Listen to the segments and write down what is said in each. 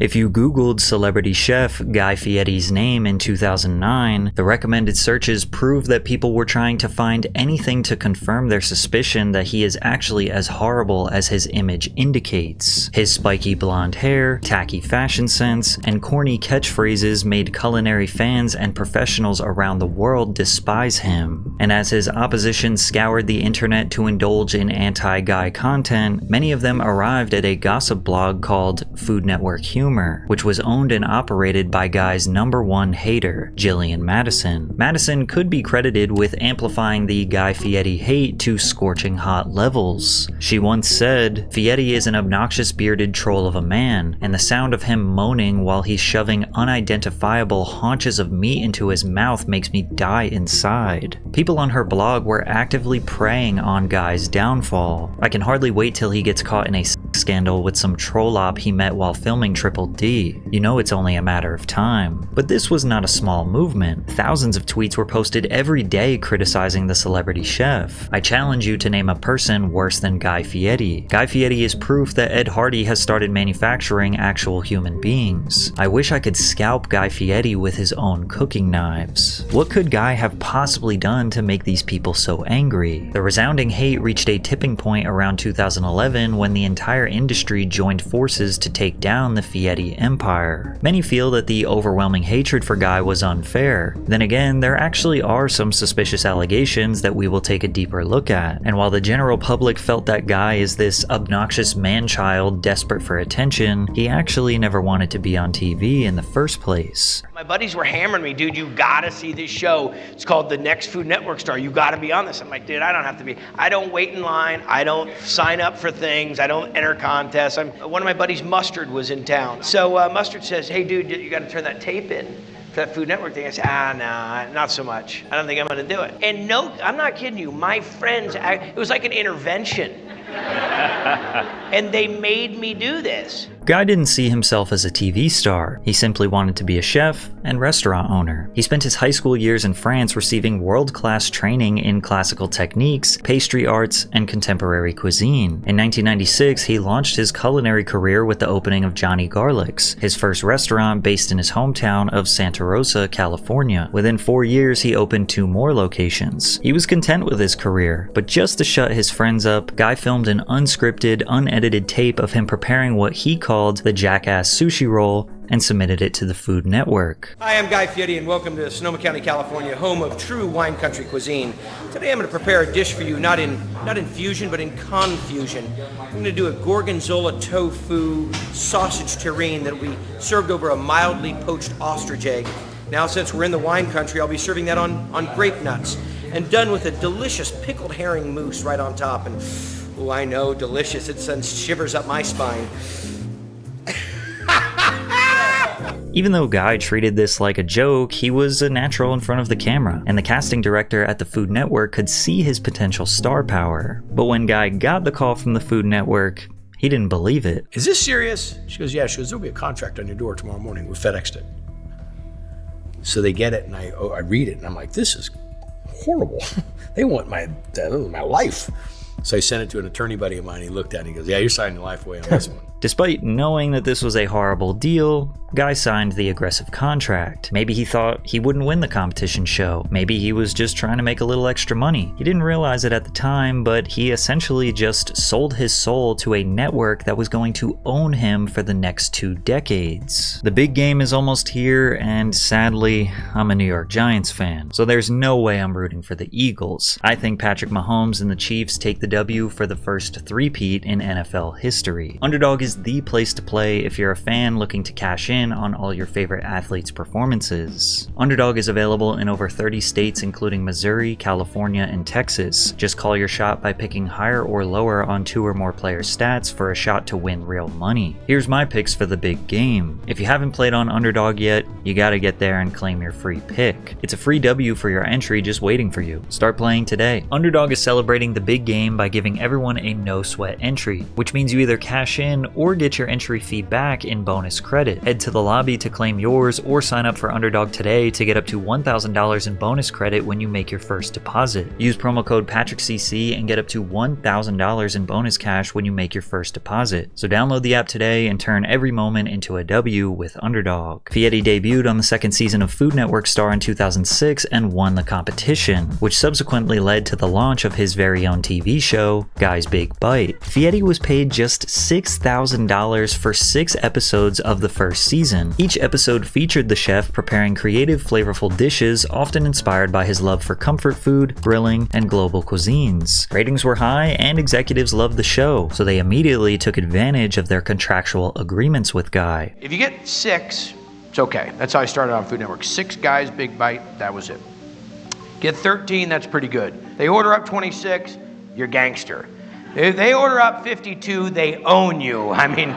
If you googled celebrity chef Guy Fieri's name in 2009, the recommended searches prove that people were trying to find anything to confirm their suspicion that he is actually as horrible as his image indicates. His spiky blonde hair, tacky fashion sense, and corny catchphrases made culinary fans and professionals around the world despise him. And as his opposition scoured the internet to indulge in anti-Guy content, many of them arrived at a gossip blog called Food Network Humor, which was owned and operated by Guy's #1 hater, Jillian Madison. Madison could be credited with amplifying the Guy Fieri hate to scorching hot levels. She once said, "Fieri is an obnoxious bearded troll of a man, and the sound of him moaning while he's shoving unidentifiable haunches of meat into his mouth makes me die inside." People on her blog were actively preying on Guy's downfall. I can hardly wait till he gets caught in a scandal with some troll op he met while filming Triple D. You know it's only a matter of time. But this was not a small movement. Thousands of tweets were posted every day criticizing the celebrity chef. I challenge you to name a person worse than Guy Fieri. Guy Fieri is proof that Ed Hardy has started manufacturing actual human beings. I wish I could scalp Guy Fieri with his own cooking knives. What could Guy have possibly done to make these people so angry? The resounding hate reached a tipping point around 2011 when the entire industry joined forces to take down the Fieri empire. Many feel that the overwhelming hatred for Guy was unfair. Then again, there actually are some suspicious allegations that we will take a deeper look at. And while the general public felt that Guy is this obnoxious man-child desperate for attention, he actually never wanted to be on TV in the first place. My buddies were hammering me, "Dude, you gotta see this show. It's called The Next Food Network Star. You gotta be on this." I'm like, "Dude, I don't have to be. I don't wait in line. I don't sign up for things. I don't enter contests." One of my buddies, Mustard, was in town. So Mustard says, "Hey, dude, you gotta turn that tape in for that Food Network thing." I said, nah, not so much. I don't think I'm gonna do it. And no, I'm not kidding you. My friends, it was like an intervention. And they made me do this. Guy didn't see himself as a TV star. He simply wanted to be a chef and restaurant owner. He spent his high school years in France receiving world-class training in classical techniques, pastry arts, and contemporary cuisine. In 1996, he launched his culinary career with the opening of Johnny Garlic's, his first restaurant based in his hometown of Santa Rosa, California. Within 4 years, he opened 2 more locations. He was content with his career, but just to shut his friends up, Guy filmed an unscripted, unedited tape of him preparing what he called the Jackass Sushi Roll and submitted it to the Food Network. Hi, I'm Guy Fieri and welcome to Sonoma County, California, home of true wine country cuisine. Today I'm going to prepare a dish for you, not in fusion, but in confusion. I'm going to do a gorgonzola tofu sausage terrine that will be served over a mildly poached ostrich egg. Now, since we're in the wine country, I'll be serving that on grape nuts and done with a delicious pickled herring mousse right on top. And oh, I know, delicious. It sends shivers up my spine. Even though Guy treated this like a joke, he was a natural in front of the camera, and the casting director at the Food Network could see his potential star power. But when Guy got the call from the Food Network, he didn't believe it. "Is this serious?" She goes, "Yeah." She goes, "There'll be a contract on your door tomorrow morning. We FedExed it." So they get it, and I read it, and I'm like, this is horrible. They want my life. So I sent it to an attorney buddy of mine. He looked at it and he goes, "Yeah, you're signing your life away on this one." Despite knowing that this was a horrible deal, Guy signed the aggressive contract. Maybe he thought he wouldn't win the competition show. Maybe he was just trying to make a little extra money. He didn't realize it at the time, but he essentially just sold his soul to a network that was going to own him for the next 2 decades. The big game is almost here, and sadly, I'm a New York Giants fan, so there's no way I'm rooting for the Eagles. I think Patrick Mahomes and the Chiefs take the W for the first three-peat in NFL history. Underdog is the place to play if you're a fan looking to cash in on all your favorite athletes' performances. Underdog is available in over 30 states including Missouri, California, and Texas. Just call your shot by picking higher or lower on 2 or more players' stats for a shot to win real money. Here's my picks for the big game. If you haven't played on Underdog yet, you gotta get there and claim your free pick. It's a free W for your entry just waiting for you. Start playing today. Underdog is celebrating the big game by giving everyone a no-sweat entry, which means you either cash in or get your entry fee back in bonus credit. Head to the lobby to claim yours or sign up for Underdog today to get up to $1,000 in bonus credit when you make your first deposit. Use promo code PatrickCC and get up to $1,000 in bonus cash when you make your first deposit. So download the app today and turn every moment into a W with Underdog. Fieri debuted on the second season of Food Network Star in 2006 and won the competition, which subsequently led to the launch of his very own TV show, Guy's Big Bite. Fieri was paid just $6,000 for 6 episodes of the first season. Each episode featured the chef preparing creative, flavorful dishes, often inspired by his love for comfort food, grilling, and global cuisines. Ratings were high and executives loved the show, so they immediately took advantage of their contractual agreements with Guy. If you get 6, it's okay. That's how I started on Food Network. 6 Guys, Big Bite, that was it. Get 13, that's pretty good. They order up 26, you're gangster. If they order up 52, they own you. I mean,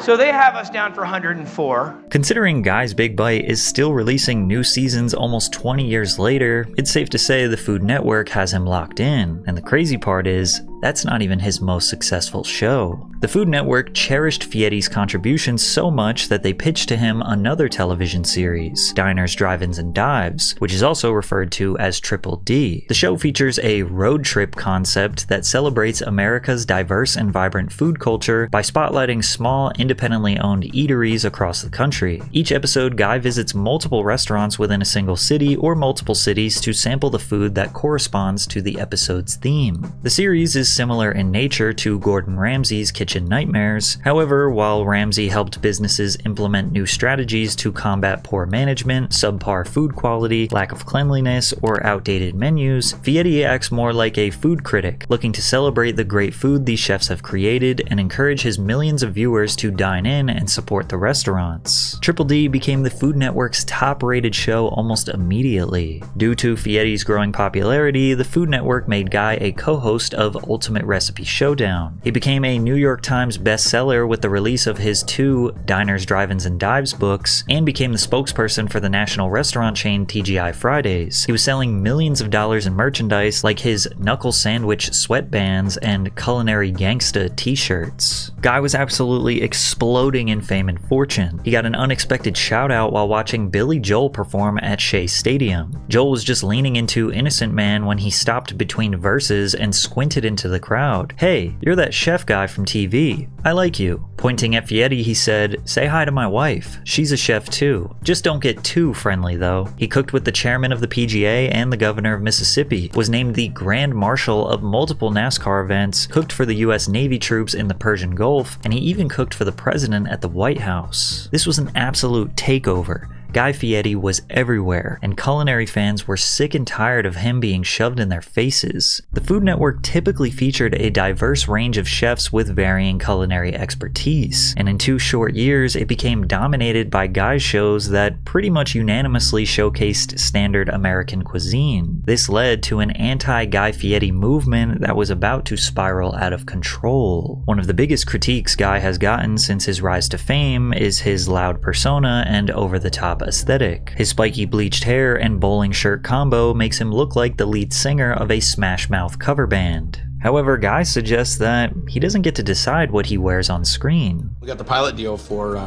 so they have us down for 104. Considering Guy's Big Bite is still releasing new seasons almost 20 years later, it's safe to say the Food Network has him locked in. And the crazy part is, that's not even his most successful show. The Food Network cherished Fieri's contributions so much that they pitched to him another television series, Diners, Drive-Ins, and Dives, which is also referred to as Triple D. The show features a road trip concept that celebrates America's diverse and vibrant food culture by spotlighting small, independently owned eateries across the country. Each episode, Guy visits multiple restaurants within a single city or multiple cities to sample the food that corresponds to the episode's theme. The series is similar in nature to Gordon Ramsay's Kitchen Nightmares. However, while Ramsay helped businesses implement new strategies to combat poor management, subpar food quality, lack of cleanliness, or outdated menus, Fieri acts more like a food critic, looking to celebrate the great food these chefs have created and encourage his millions of viewers to dine in and support the restaurants. Triple D became the Food Network's top-rated show almost immediately. Due to Fieri's growing popularity, the Food Network made Guy a co-host of Ultimate Recipe Showdown. He became a New York Times bestseller with the release of his 2 Diners, Drive-Ins, and Dives books, and became the spokesperson for the national restaurant chain TGI Fridays. He was selling millions of dollars in merchandise like his knuckle sandwich sweatbands and culinary gangsta t-shirts. Guy was absolutely exploding in fame and fortune. He got an unexpected shout out while watching Billy Joel perform at Shea Stadium. Joel was just leaning into Innocent Man when he stopped between verses and squinted into the crowd. "Hey, you're that chef guy from TV. I like you." Pointing at Fieri, he said, "Say hi to my wife. She's a chef too. Just don't get too friendly though." He cooked with the chairman of the PGA and the governor of Mississippi, was named the Grand Marshal of multiple NASCAR events, cooked for the US Navy troops in the Persian Gulf, and he even cooked for the president at the White House. This was an absolute takeover. Guy Fieri was everywhere, and culinary fans were sick and tired of him being shoved in their faces. The Food Network typically featured a diverse range of chefs with varying culinary expertise, and in 2 short years, it became dominated by Guy's shows that pretty much unanimously showcased standard American cuisine. This led to an anti-Guy Fieri movement that was about to spiral out of control. One of the biggest critiques Guy has gotten since his rise to fame is his loud persona and over-the-top aesthetic. His spiky bleached hair and bowling shirt combo makes him look like the lead singer of a Smash Mouth cover band. However, Guy suggests that he doesn't get to decide what he wears on screen. We got the pilot deal for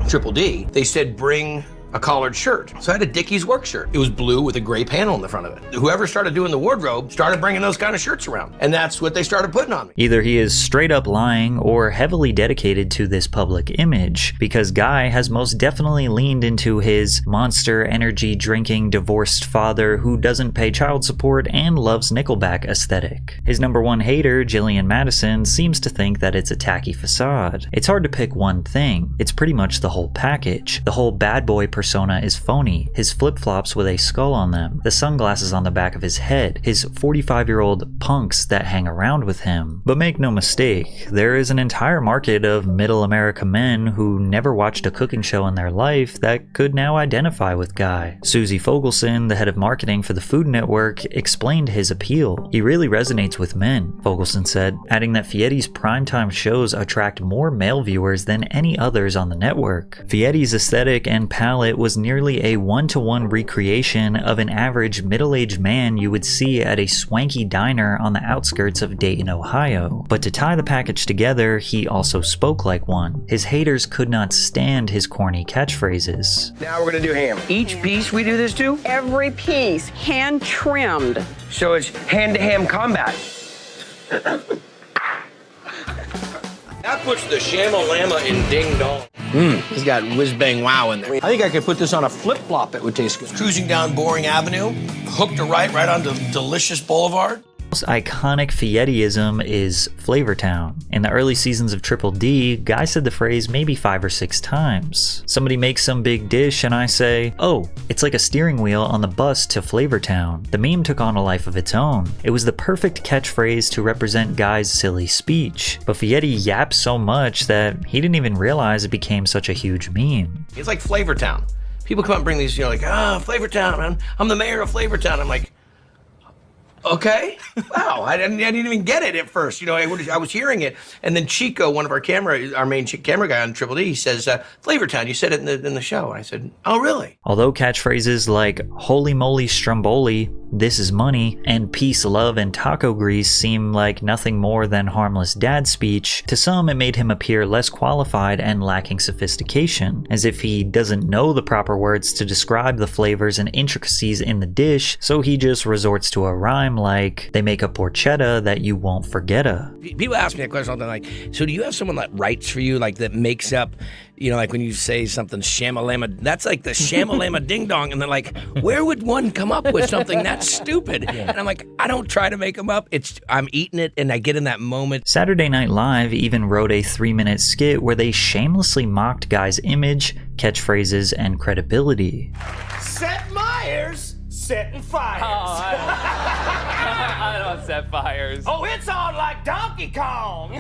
Triple D. They said bring a collared shirt. So I had a Dickies work shirt. It was blue with a gray panel in the front of it. Whoever started doing the wardrobe started bringing those kind of shirts around. And that's what they started putting on me. Either he is straight up lying or heavily dedicated to this public image, because Guy has most definitely leaned into his Monster Energy drinking divorced father who doesn't pay child support and loves Nickelback aesthetic. His #1 hater, Jillian Madison, seems to think that it's a tacky facade. It's hard to pick one thing. It's pretty much the whole package. The whole bad boy persona is phony. His flip-flops with a skull on them, the sunglasses on the back of his head, his 45-year-old punks that hang around with him. But make no mistake, there is an entire market of middle America men who never watched a cooking show in their life that could now identify with Guy. Susie Fogelson, the head of marketing for the Food Network, explained his appeal. "He really resonates with men," Fogelson said, adding that Fieri's primetime shows attract more male viewers than any others on the network. Fieri's aesthetic and palette mullet was nearly a one-to-one recreation of an average middle-aged man you would see at a swanky diner on the outskirts of Dayton, Ohio. But to tie the package together, he also spoke like one. His haters could not stand his corny catchphrases. Now we're gonna do ham. Each piece we do this to? Every piece, hand trimmed. So it's hand-to-ham combat. That puts the shamalama in ding dong. He's got whiz bang wow in there. I think I could put this on a flip flop. It would taste good. Cruising down Boring Avenue, hooked a right onto Delicious Boulevard. Most iconic Fieriism is Flavortown. In the early seasons of Triple D, Guy said the phrase maybe 5 or 6 times. Somebody makes some big dish and I say, oh, it's like a steering wheel on the bus to Flavortown. The meme took on a life of its own. It was the perfect catchphrase to represent Guy's silly speech. But Fieri yapped so much that he didn't even realize it became such a huge meme. It's like Flavortown. People come up and bring these, like, Flavortown, man. I'm the mayor of Flavortown. I'm like, okay. Wow, I didn't even get it at first. I was hearing it, and then Chico, one of our main camera guy on Triple D, he says, Flavortown, you said it in the show. And I said, oh, really? Although catchphrases like holy moly stromboli, this is money, and peace, love, and taco grease seem like nothing more than harmless dad speech, to some it made him appear less qualified and lacking sophistication, as if he doesn't know the proper words to describe the flavors and intricacies in the dish, so he just resorts to a rhyme like, they make a porchetta that you won't forget-a. People ask me that question all the time, like, so do you have someone that writes for you, like that makes up, like when you say something shamalama, that's like the shamalama ding dong, and they're like, where would one come up with something that stupid? And I'm like, I don't try to make them up. I'm eating it and I get in that moment. Saturday Night Live even wrote a 3-minute skit where they shamelessly mocked Guy's image, catchphrases, and credibility. Set Myers, setting fires. Oh, I don't set fires. Oh, it's on like Donkey Kong.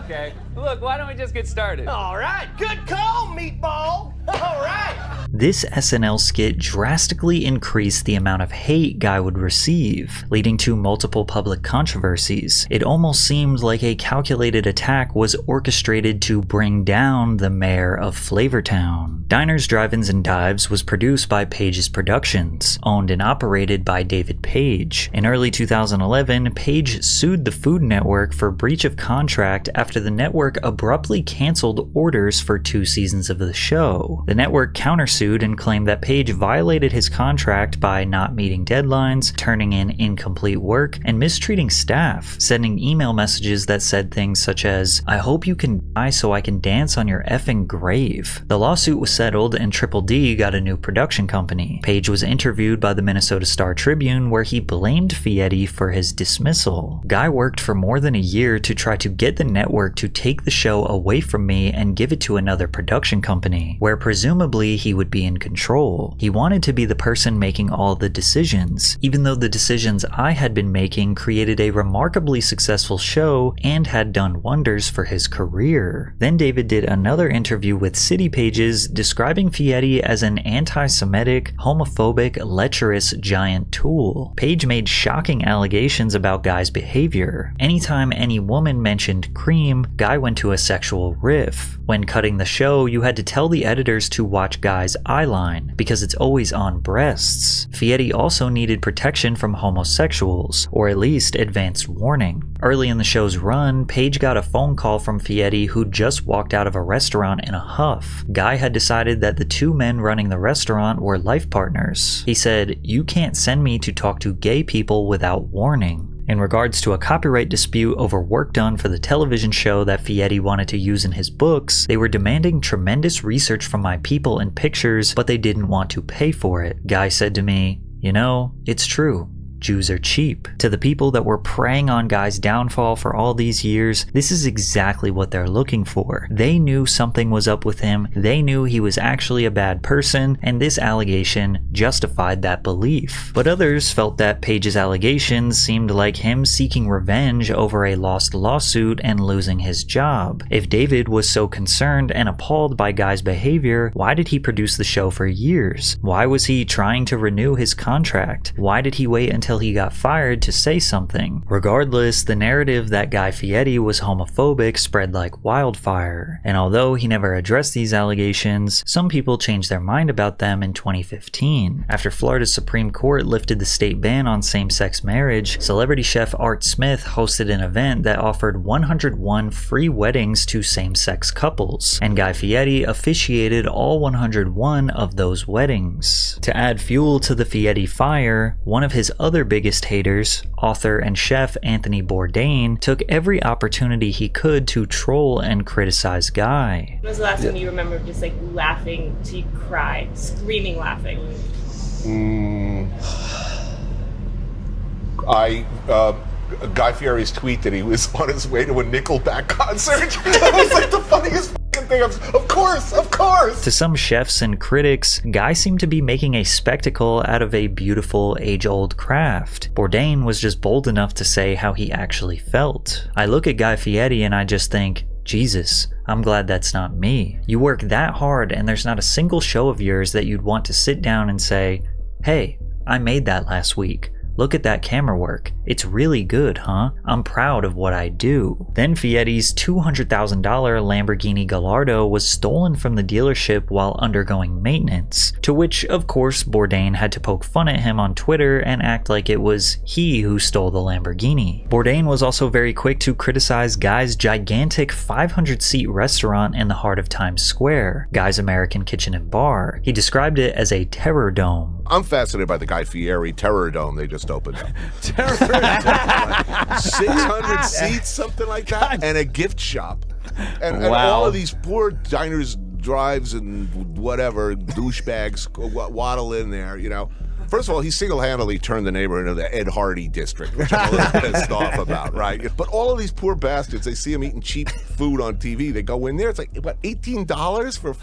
Okay. Look, why don't we just get started? All right, good call, meatball. All right. This SNL skit drastically increased the amount of hate Guy would receive, leading to multiple public controversies. It almost seemed like a calculated attack was orchestrated to bring down the mayor of Flavortown. Diners, Drive-Ins, and Dives was produced by Page's Productions, owned and operated by David Page. In early 2011, Page sued the Food Network for breach of contract after the network abruptly canceled orders for 2 seasons of the show. The network countersued and claimed that Page violated his contract by not meeting deadlines, turning in incomplete work, and mistreating staff, sending email messages that said things such as, I hope you can die so I can dance on your effing grave. The lawsuit was settled and Triple D got a new production company. Page was interviewed by the Minnesota Star-Tribune where he blamed Fieri for his dismissal. Guy worked for more than a year to try to get the network to take the show away from me and give it to another production company, where presumably he would be in control. He wanted to be the person making all the decisions, even though the decisions I had been making created a remarkably successful show and had done wonders for his career. Then David did another interview with City Pages describing Fieri as an anti-Semitic, homophobic, lecherous giant tool. Page made shocking allegations about Guy's behavior. Anytime any woman mentioned cream, Guy went to a sexual riff. When cutting the show, you had to tell the editors to watch Guy's eyeline, because it's always on breasts. Fieri also needed protection from homosexuals, or at least advance warning. Early in the show's run, Page got a phone call from Fieri who just walked out of a restaurant in a huff. Guy had decided that the 2 men running the restaurant were life partners. He said, "You can't send me to talk to gay people without warning." In regards to a copyright dispute over work done for the television show that Fieri wanted to use in his books, they were demanding tremendous research from my people and pictures, but they didn't want to pay for it. Guy said to me, it's true. Jews are cheap. To the people that were preying on Guy's downfall for all these years, this is exactly what they're looking for. They knew something was up with him, they knew he was actually a bad person, and this allegation justified that belief. But others felt that Page's allegations seemed like him seeking revenge over a lost lawsuit and losing his job. If David was so concerned and appalled by Guy's behavior, why did he produce the show for years? Why was he trying to renew his contract? Why did he wait until until he got fired to say something. Regardless, the narrative that Guy Fieri was homophobic spread like wildfire, and although he never addressed these allegations, some people changed their mind about them in 2015. After Florida's Supreme Court lifted the state ban on same-sex marriage, celebrity chef Art Smith hosted an event that offered 101 free weddings to same-sex couples, and Guy Fieri officiated all 101 of those weddings. To add fuel to the Fieri fire, one of his other biggest haters, author and chef Anthony Bourdain, took every opportunity he could to troll and criticize Guy. When was the last time you remember just like laughing till you cried, screaming laughing? Guy Fieri's tweet that he was on his way to a Nickelback concert. That was like the funniest fucking thing. Of course. To some chefs and critics, Guy seemed to be making a spectacle out of a beautiful, age-old craft. Bourdain was just bold enough to say how he actually felt. I look at Guy Fieri and I just think, Jesus, I'm glad that's not me. You work that hard and there's not a single show of yours that you'd want to sit down and say, hey, I made that last week. Look at that camera work. It's really good, huh? I'm proud of what I do. Then Fieri's $200,000 Lamborghini Gallardo was stolen from the dealership while undergoing maintenance, to which, of course, Bourdain had to poke fun at him on Twitter and act like it was he who stole the Lamborghini. Bourdain was also very quick to criticize Guy's gigantic 500-seat restaurant in the heart of Times Square, Guy's American Kitchen and Bar. He described it as a terror dome. I'm fascinated by the Guy Fieri Terror Dome they just opened up. 600 seats, something like that, and a gift shop. And all of these poor diners, drives, and whatever, douchebags waddle in there, you know. First of all, he single-handedly turned the neighborhood into the Ed Hardy district, which I'm a little pissed off about, right? But all of these poor bastards, they see him eating cheap food on TV. They go in there, it's like, what, $18 for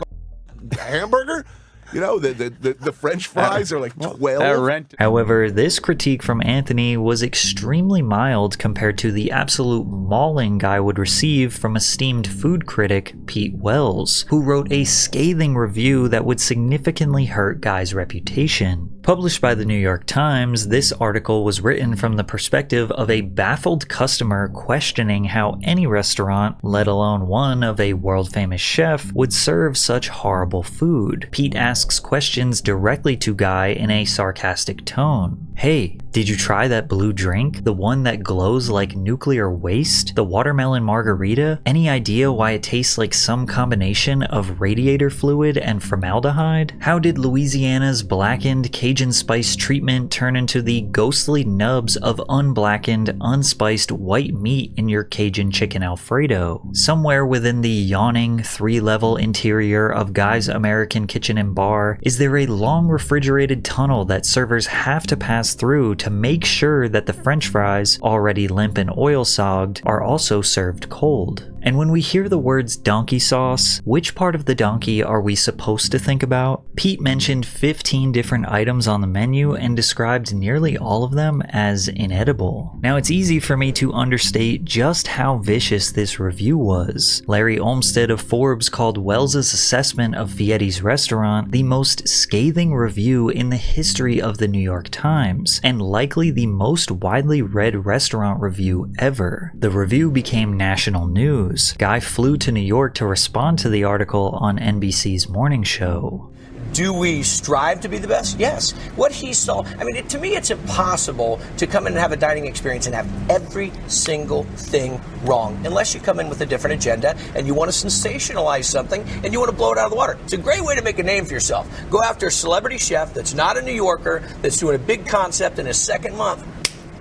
a hamburger? You know, the French fries are like 12. However, this critique from Anthony was extremely mild compared to the absolute mauling Guy would receive from esteemed food critic Pete Wells, who wrote a scathing review that would significantly hurt Guy's reputation. Published by the New York Times, this article was written from the perspective of a baffled customer questioning how any restaurant, let alone one of a world-famous chef, would serve such horrible food. Pete asks questions directly to Guy in a sarcastic tone. Hey, did you try that blue drink? The one that glows like nuclear waste? The watermelon margarita? Any idea why it tastes like some combination of radiator fluid and formaldehyde? How did Louisiana's blackened Cajun spice treatment turn into the ghostly nubs of unblackened, unspiced white meat in your Cajun chicken Alfredo? Somewhere within the yawning 3-level interior of Guy's American Kitchen and Bar, is there a long refrigerated tunnel that servers have to pass through to make sure that the French fries, already limp and oil-sogged, are also served cold? And when we hear the words donkey sauce, which part of the donkey are we supposed to think about? Pete mentioned 15 different items on the menu and described nearly all of them as inedible. Now, it's easy for me to understate just how vicious this review was. Larry Olmsted of Forbes called Wells's assessment of Fieri's restaurant the most scathing review in the history of the New York Times, and likely the most widely read restaurant review ever. The review became national news. Guy flew to New York to respond to the article on NBC's morning show. Do we strive to be the best? Yes. What he saw, I mean, to me, it's impossible to come in and have a dining experience and have every single thing wrong, unless you come in with a different agenda and you want to sensationalize something and you want to blow it out of the water. It's a great way to make a name for yourself. Go after a celebrity chef that's not a New Yorker, that's doing a big concept in his second month.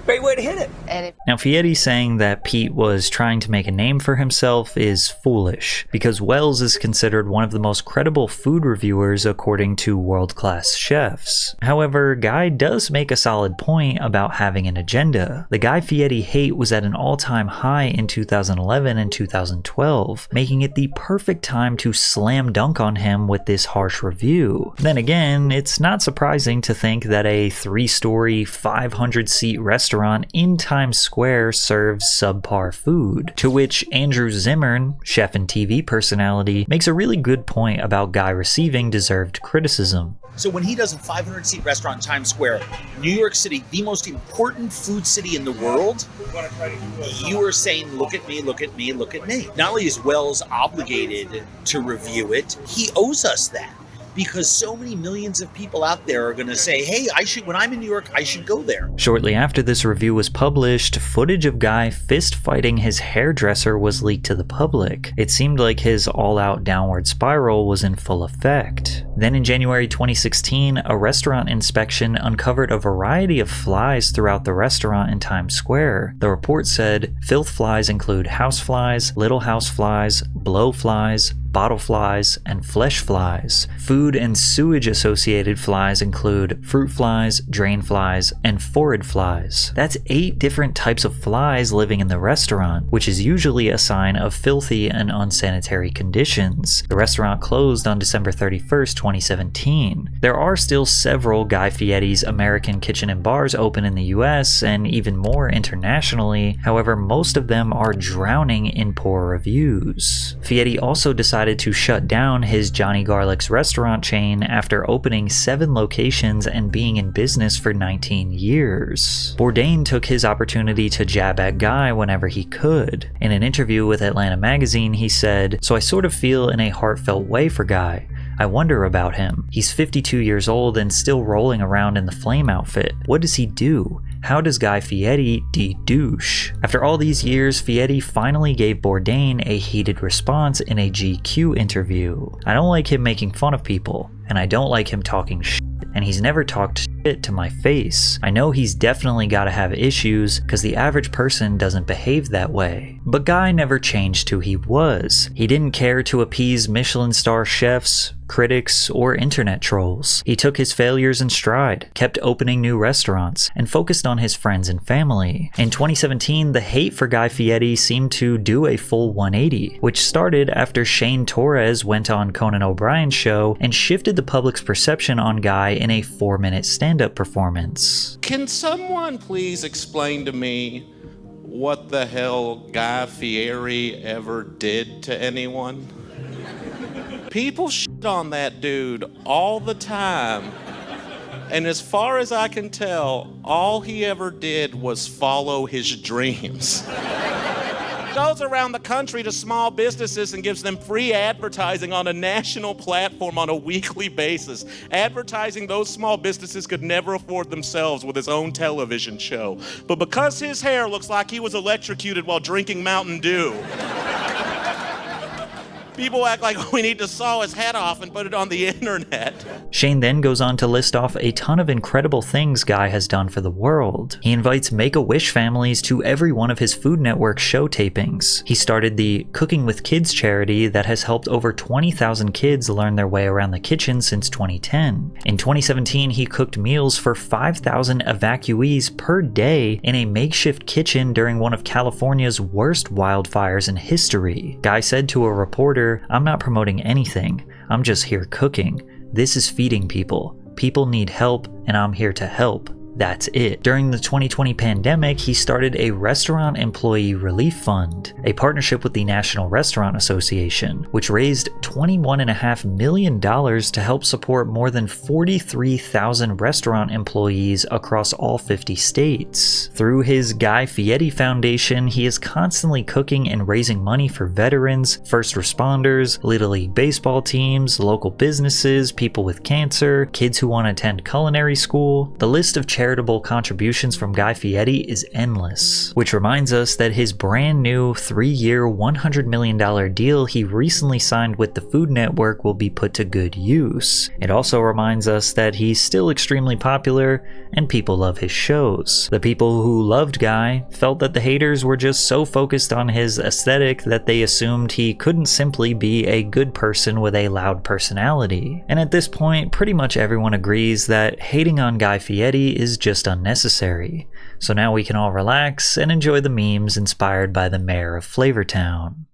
Great way to hit it. Now, Fieri saying that Pete was trying to make a name for himself is foolish, because Wells is considered one of the most credible food reviewers according to world-class chefs. However, Guy does make a solid point about having an agenda. The Guy Fieri hate was at an all-time high in 2011 and 2012, making it the perfect time to slam dunk on him with this harsh review. Then again, it's not surprising to think that a 3-story, 500-seat restaurant restaurant in Times Square serves subpar food, to which Andrew Zimmern, chef and TV personality, makes a really good point about Guy receiving deserved criticism. So when he does a 500-seat restaurant in Times Square, New York City, the most important food city in the world, you are saying, look at me, look at me, look at me. Not only is Wells obligated to review it, he owes us that. Because so many millions of people out there are going to say, hey, when I'm in New York, I should go there. Shortly after this review was published, footage of Guy fist fighting his hairdresser was leaked to the public. It seemed like his all-out downward spiral was in full effect. Then in January 2016, a restaurant inspection uncovered a variety of flies throughout the restaurant in Times Square. The report said, filth flies include houseflies, little house flies, blowflies, bottle flies, and flesh flies. Food and sewage associated flies include fruit flies, drain flies, and phorid flies. That's 8 different types of flies living in the restaurant, which is usually a sign of filthy and unsanitary conditions. The restaurant closed on December 31st, 2017. There are still several Guy Fieri's American Kitchen and Bars open in the US and even more internationally. However, most of them are drowning in poor reviews. Fieri also decided to shut down his Johnny Garlic's restaurant chain after opening 7 locations and being in business for 19 years. Bourdain took his opportunity to jab at Guy whenever he could. In an interview with Atlanta Magazine, he said, "So I sort of feel in a heartfelt way for Guy. I wonder about him. He's 52 years old and still rolling around in the flame outfit. What does he do? How does Guy Fieri de-douche?" After all these years, Fieri finally gave Bourdain a heated response in a GQ interview. "I don't like him making fun of people, and I don't like him talking shit, and he's never talked shit to my face. I know he's definitely gotta have issues, cause the average person doesn't behave that way." But Guy never changed who he was. He didn't care to appease Michelin star chefs, critics, or internet trolls. He took his failures in stride, kept opening new restaurants, and focused on his friends and family. In 2017, the hate for Guy Fieri seemed to do a full 180, which started after Shane Torres went on Conan O'Brien's show and shifted the public's perception on Guy in a 4-minute stand-up performance. Can someone please explain to me what the hell Guy Fieri ever did to anyone? People shit on that dude all the time. And as far as I can tell, all he ever did was follow his dreams. Goes around the country to small businesses and gives them free advertising on a national platform on a weekly basis. Advertising those small businesses could never afford themselves with his own television show. But because his hair looks like he was electrocuted while drinking Mountain Dew, people act like we need to saw his head off and put it on the internet. Shane then goes on to list off a ton of incredible things Guy has done for the world. He invites Make-A-Wish families to every one of his Food Network show tapings. He started the Cooking with Kids charity that has helped over 20,000 kids learn their way around the kitchen since 2010. In 2017, he cooked meals for 5,000 evacuees per day in a makeshift kitchen during one of California's worst wildfires in history. Guy said to a reporter, "I'm not promoting anything. I'm just here cooking. This is feeding people. People need help, and I'm here to help. That's it." During the 2020 pandemic, he started a Restaurant Employee Relief Fund, a partnership with the National Restaurant Association, which raised $21.5 million to help support more than 43,000 restaurant employees across all 50 states. Through his Guy Fieri Foundation, he is constantly cooking and raising money for veterans, first responders, Little League baseball teams, local businesses, people with cancer, kids who want to attend culinary school. The list of charitable contributions from Guy Fieri is endless, which reminds us that his brand new 3-year, $100 million deal he recently signed with the Food Network will be put to good use. It also reminds us that he's still extremely popular and people love his shows. The people who loved Guy felt that the haters were just so focused on his aesthetic that they assumed he couldn't simply be a good person with a loud personality. And at this point, pretty much everyone agrees that hating on Guy Fieri is just unnecessary. So now we can all relax and enjoy the memes inspired by the mayor of Flavortown.